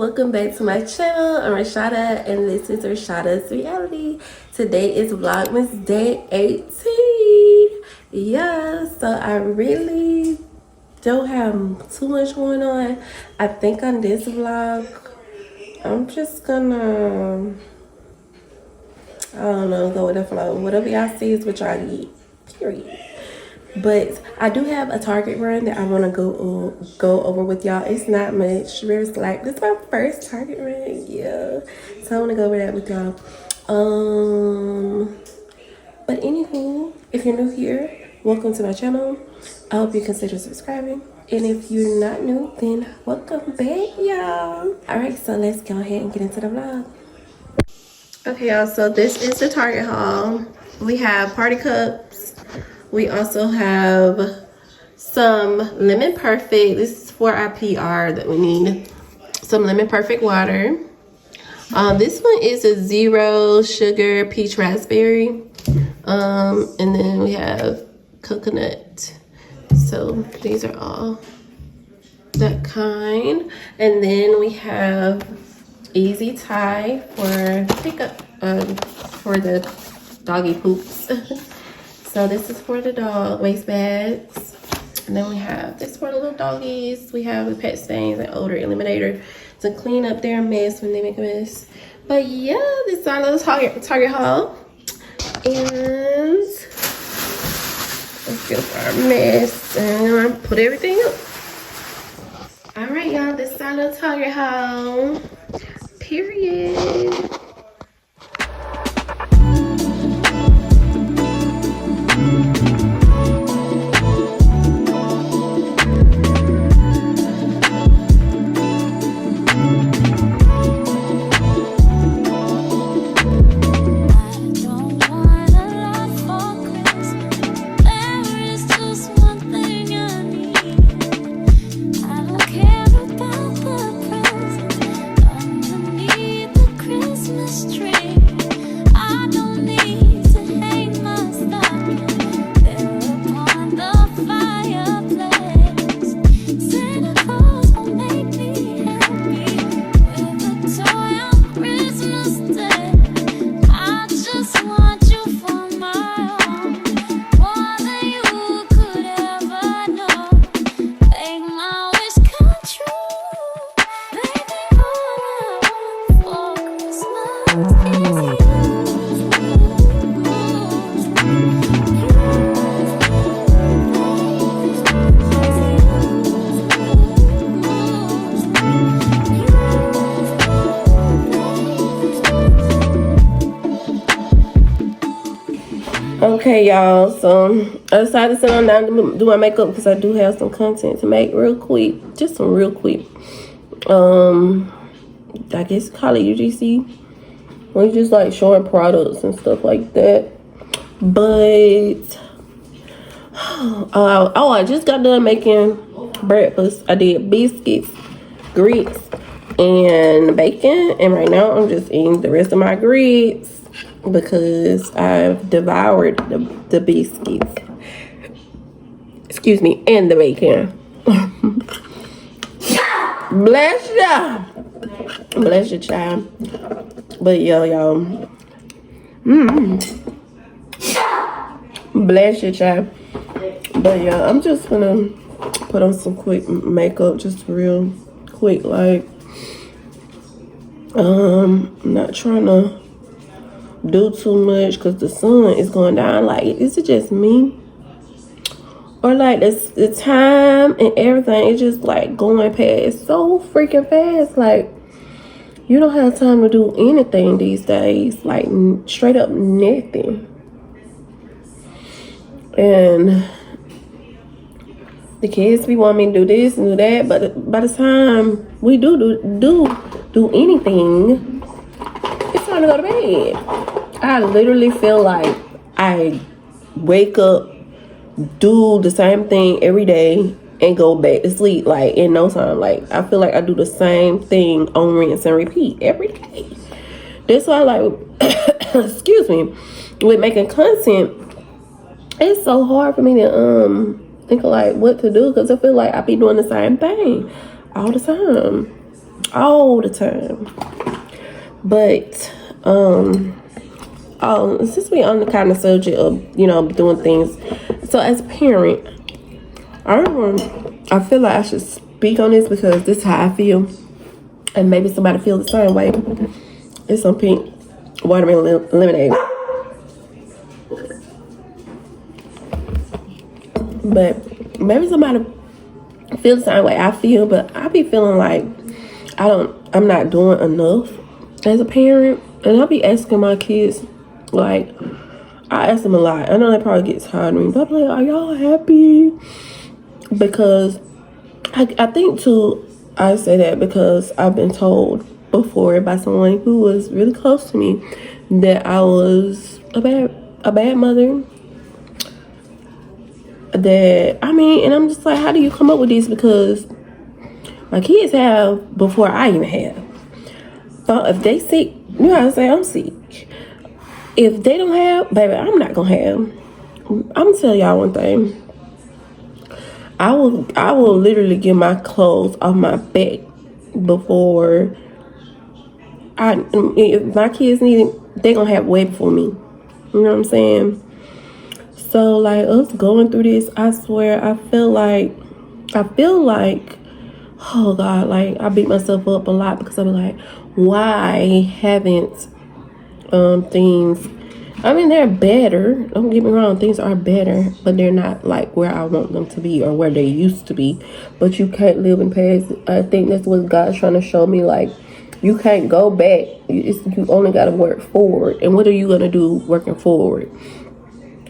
welcome back to my channel. I'm Rashada and this is Rashoda's Reality. Today is Vlogmas Day 18. Yeah, so I really don't have too much going on. I think on this vlog, I'm just gonna, I don't know, go with the flow. Whatever y'all see is what y'all get, period. But I do have a Target run that I want to go over with y'all. It's not much, very slack. This is my first Target run, yeah. So I want to go over that with y'all. But anywho, if you're new here, welcome to my channel. I hope you consider subscribing. And if you're not new, then welcome back, y'all. Alright, so let's go ahead and get into the vlog. Okay, y'all, so this is the Target haul. We have party cups. We also have some Lemon Perfect. This is for our PR that we need. Some Lemon Perfect water. This one is a 0 sugar peach raspberry. And then we have coconut. So these are all that kind. And then we have Easy Tie for pickup, for the doggy poops. So this is for the dog waste bags. And then we have this for the little doggies. We have the pet stains and odor eliminator to clean up their mess when they make a mess. But yeah, this is our little Target haul. And let's go for our mess. And I'm gonna put everything up. Alright, y'all, this is our little Target haul. Period. Okay, y'all, so I decided to sit on down to do my makeup because I do have some content to make real quick. Just some real quick. I guess call it UGC. When you just like showing products and stuff like that. But I just got done making breakfast. I did biscuits, grits, and bacon. And right now I'm just eating the rest of my grits because I've devoured the biscuits. Excuse me, and the bacon. Bless ya. Bless your child. But y'all. Bless your child. But yeah, I'm just gonna put on some quick makeup, just real quick, like I'm not trying to do too much because the sun is going down. Like, is it just me, or like the time and everything is just like going past so freaking fast? Like, you don't have time to do anything these days, like straight up nothing. And the kids be wanting me to do this and do that, but by the time we do anything, it's time to go to bed. I literally feel like I wake up, do the same thing every day, and go back to sleep like in no time. Like, I feel like I do the same thing on rinse and repeat every day. That's why, like, excuse me, with making content, it's so hard for me to think of like what to do, because I feel like I be doing the same thing all the time. all the time. But since we on the kind of subject of, you know, doing things, so as a parent, I feel like I should speak on this because this is how I feel, and maybe somebody feels the same way. It's some pink watermelon lemonade, but maybe somebody feels the same way I feel. But I be feeling like I'm not doing enough as a parent, and I be asking my kids, like, I ask them a lot. I know that probably gets tired of me, but I'm like, are y'all happy? Because I think too, I say that because I've been told before by someone who was really close to me that I was a bad mother. That, I mean, and I'm just like, how do you come up with these? Because my kids have before I even have. So if they sick, you know how to say I'm sick. If they don't have, baby, I'm not gonna have. I'm gonna tell y'all one thing. I will literally get my clothes off my back before if my kids need it, they gonna have way before me. You know what I'm saying? So like us going through this, I swear I feel like, oh God, like I beat myself up a lot because I'm like, why haven't things, I mean, they're better, don't get me wrong, things are better, but they're not like where I want them to be or where they used to be. But you can't live in past. I think that's what God's trying to show me, like, you can't go back. You only got to work forward. And what are you going to do working forward?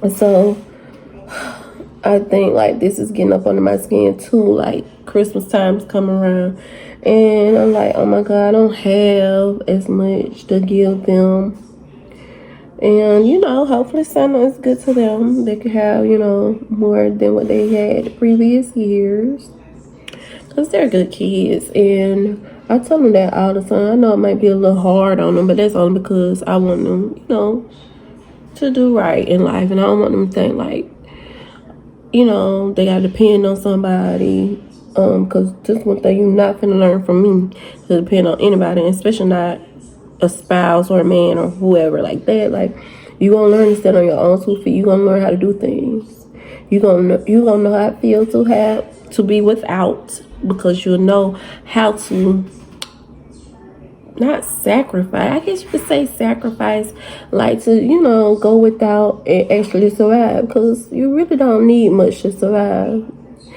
And so I think like this is getting up under my skin too. Like Christmas time's coming around, and I'm like, oh my God, I don't have as much to give them. And, you know, hopefully Santa is good to them. They could have, you know, more than what they had the previous years. Because they're good kids. And I tell them that all the time. I know it might be a little hard on them, but that's only because I want them, you know, to do right in life. And I don't want them to think like, you know, they got to depend on somebody. Because just one thing you're not going to learn from me, to depend on anybody, and especially not a spouse or a man or whoever like that. Like, you gonna learn to stand on your own 2 feet. You gonna learn how to do things. You gonna know how it feels to have to be without, because you'll know how to not sacrifice. I guess you could say sacrifice, like to, you know, go without and actually survive, because you really don't need much to survive.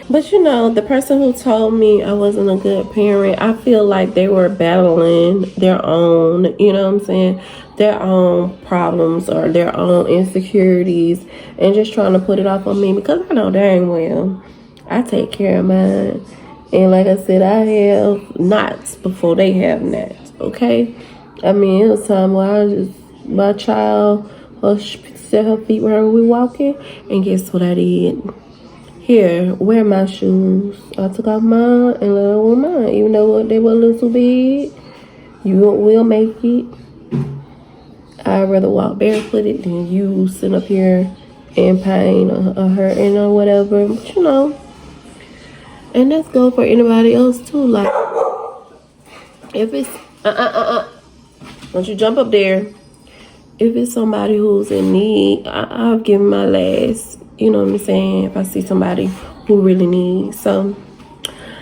But, you know, the person who told me I wasn't a good parent, I feel like they were battling their own, you know what I'm saying, their own problems or their own insecurities, and just trying to put it off on me, because I know dang well I take care of mine. And like I said, I have knots before they have knots, okay? I mean, it was time where my child, set her feet wherever we walking, and guess what I did? Here, wear my shoes. I took off mine and let her wear mine. Even though they were a little too big, you will make it. I'd rather walk barefooted than you sit up here in pain or hurting or whatever. But, you know, and that's good for anybody else too. Like, if it's, don't you jump up there. If it's somebody who's in need, I'll give my last. You know what I'm saying? If I see somebody who really needs. So,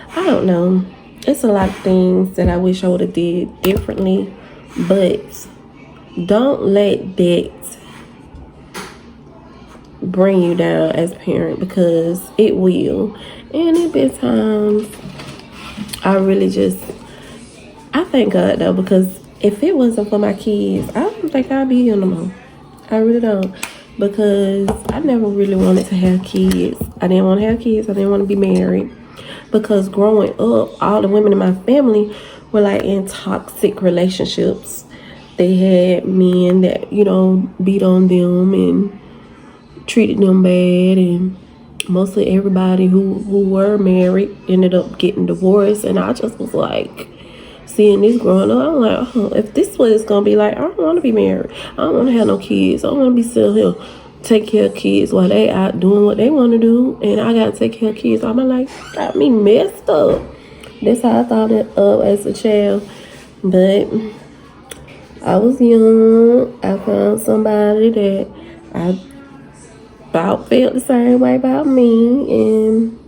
I don't know. It's a lot of things that I wish I would have did differently. But don't let that bring you down as a parent, because it will. And it been times I thank God though, because if it wasn't for my kids, I don't think I'd be here no more. I really don't. Because I never really wanted to have kids. I didn't want to have kids. I didn't want to be married. Because growing up, all the women in my family were like in toxic relationships. They had men that, you know, beat on them and treated them bad. And mostly everybody who were married ended up getting divorced. And I just was like, seeing this growing up, I'm like, oh, if this is what it's gonna be like, I don't want to be married. I don't want to have no kids. I don't want to be still here take care of kids while they out doing what they want to do, and I gotta take care of kids all my life. Got me messed up. That's how I thought it up as a child. But I was young. I found somebody that I felt the same way about me, and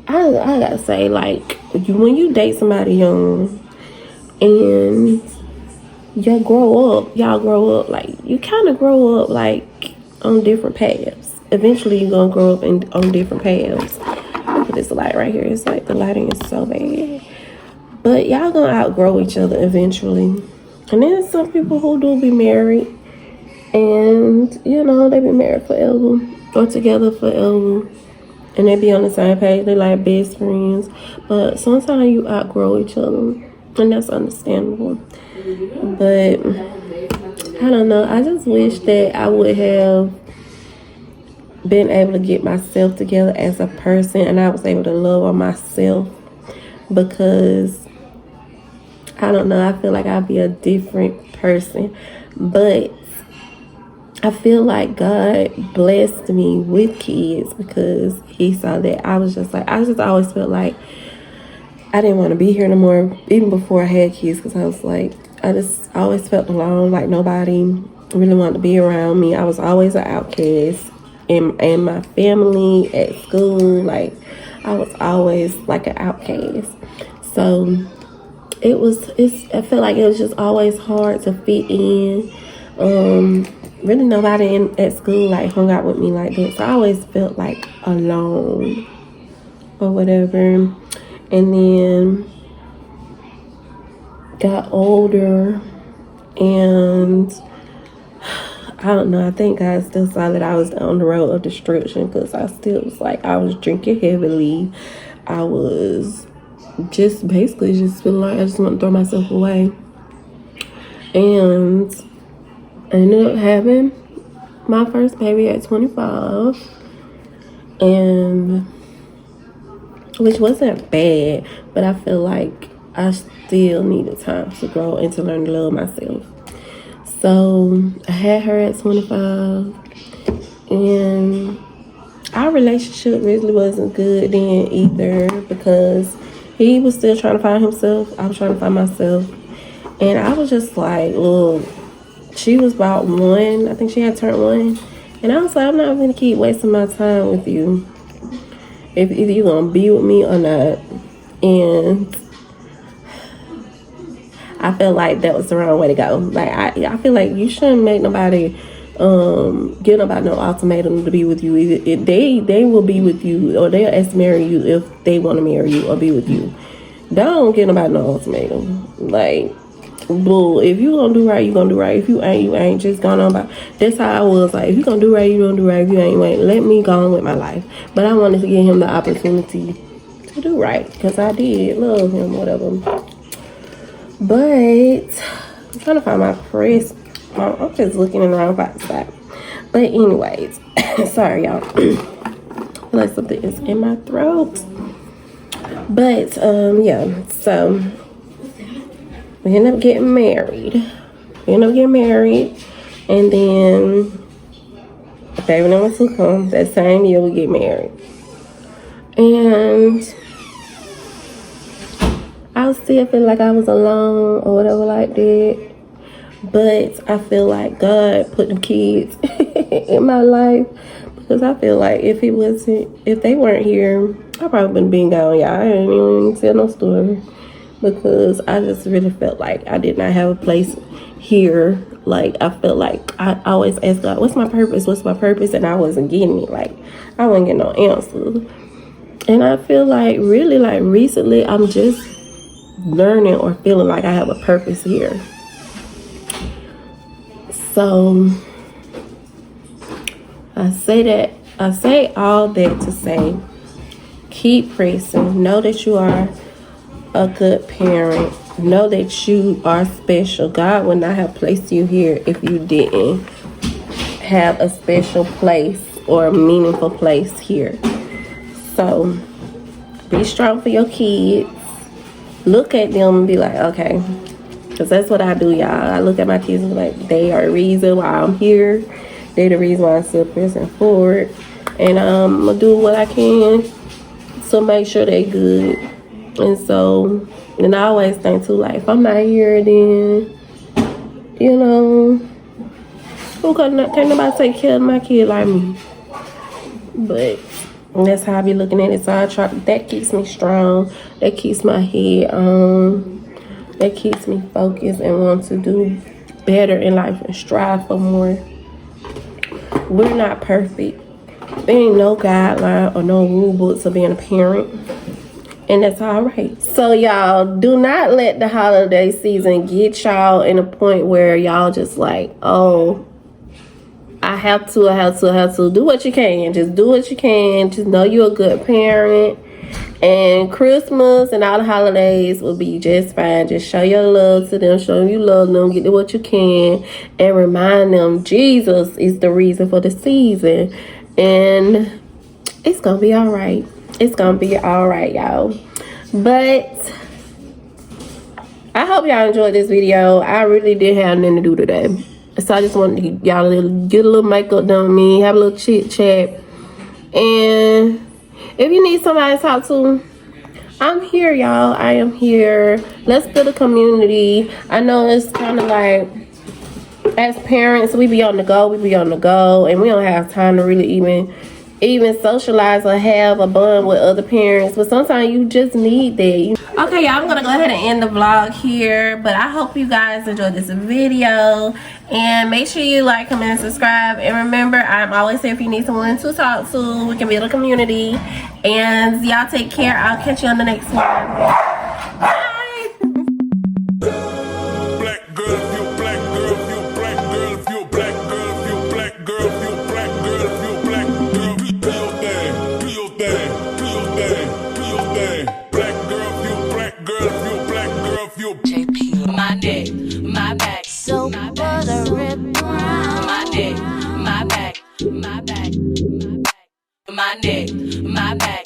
I gotta say, like, when you date somebody young and y'all grow up, like, you kind of grow up, like, on different paths. Eventually, you're gonna grow up on different paths. Look at this light right here. It's like the lighting is so bad. But y'all gonna outgrow each other eventually. And then some people who do be married, and, you know, they be married forever or together forever. And they be on the same page. They like best friends. But sometimes you outgrow each other. And that's understandable. But I don't know. I just wish that I would have been able to get myself together as a person. And I was able to love on myself. Because, I don't know. I feel like I'd be a different person. But I feel like God blessed me with kids because he saw that I just always felt like I didn't want to be here no more, even before I had kids, because I was like, I just always felt alone, like nobody really wanted to be around me. I was always an outcast in my family, at school, like I was always like an outcast. So I felt like it was just always hard to fit in. Really nobody at school like hung out with me like that, so I always felt like alone or whatever. And then got older, and I don't know, I think God still saw that I was on the road of destruction, because I still was like, I was drinking heavily. I was just basically just feeling like I just want to throw myself away. And I ended up having my first baby at 25, and which wasn't bad, but I feel like I still needed time to grow and to learn to love myself. So I had her at 25, and our relationship really wasn't good then either, because he was still trying to find himself. I was trying to find myself, and I was just like, look, she was about 1. I think she had turned 1. And I was like, I'm not going to keep wasting my time with you. If either you're going to be with me or not. And I feel like that was the wrong way to go. Like, I feel like you shouldn't make nobody, give nobody no ultimatum to be with you. Either they will be with you, or they'll ask to marry you if they want to marry you or be with you. Don't give nobody no ultimatum. Like, bull. If you gonna do right, you gonna do right. If you ain't, you ain't. Just gone on by. That's how I was. Like, if you gonna do right, you gonna do right. If you ain't, wait, let me go on with my life. But I wanted to give him the opportunity to do right, because I did love him, whatever. But I'm trying to find my purse. I'm just looking in the wrong spot. But anyways, sorry y'all. I feel like something is in my throat. But yeah. So we ended up getting married. And then the baby number 2 comes. That same year we get married. And I still feel like I was alone or whatever like that. But I feel like God put the kids in my life. Because I feel like if they weren't here, I probably wouldn't been gone, y'all. I ain't even tell no story. Because I just really felt like I did not have a place here. Like, I felt like I always asked God, what's my purpose? And I wasn't getting it. Like, I wasn't getting no answer. And I feel like really, like, recently, I'm just learning or feeling like I have a purpose here. So I say all that to say, keep pressing. Know that you are a good parent. Know that you are special. God would not have placed you here if you didn't have a special place or a meaningful place here. So be strong for your kids. Look at them and be like, okay, because that's what I do, y'all. I look at my kids and be like, they are the reason why I'm here. They're the reason why I'm still pressing forward. and I'm gonna do what I can to make sure they good. And so, and I always think too, like, if I'm not here, then, you know, can't nobody take care of my kid like me. But that's how I be looking at it. So I try, that keeps me strong, that keeps my head that keeps me focused and want to do better in life and strive for more. We're not perfect. There ain't no guideline or no rule books of being a parent, and that's all right. So y'all, do not let the holiday season get y'all in a point where y'all just like, oh, I have to. Do what you can. Just do what you can. Just know you're a good parent. And Christmas and all the holidays will be just fine. Just show your love to them. Show them you love them. Get to what you can. And remind them Jesus is the reason for the season. And it's going to be all right. It's going to be all right, y'all. But I hope y'all enjoyed this video. I really didn't have nothing to do today. So I just wanted y'all to get a little makeup done with me. Have a little chit chat. And if you need somebody to talk to, I'm here, y'all. I am here. Let's build a community. I know it's kind of like, as parents, we be on the go, and we don't have time to really even socialize or have a bond with other parents. But sometimes you just need that. Okay, y'all, I'm gonna go ahead and end the vlog here, but I hope you guys enjoyed this video, and make sure you like, comment, and subscribe. And remember, I'm always here if you need someone to talk to. We can build a community. And y'all take care. I'll catch you on the next one. Bye. Black girl, if you black girl, if you black girl, if you black girl, if you black girl, if you black girl, if you black girl, do your thing, do your thing, do your thing, do your thing. Black girl, if you black girl, if you black girl, if you JP, my neck, my back, so my back, my neck, my back, my back, my back, my neck, my back.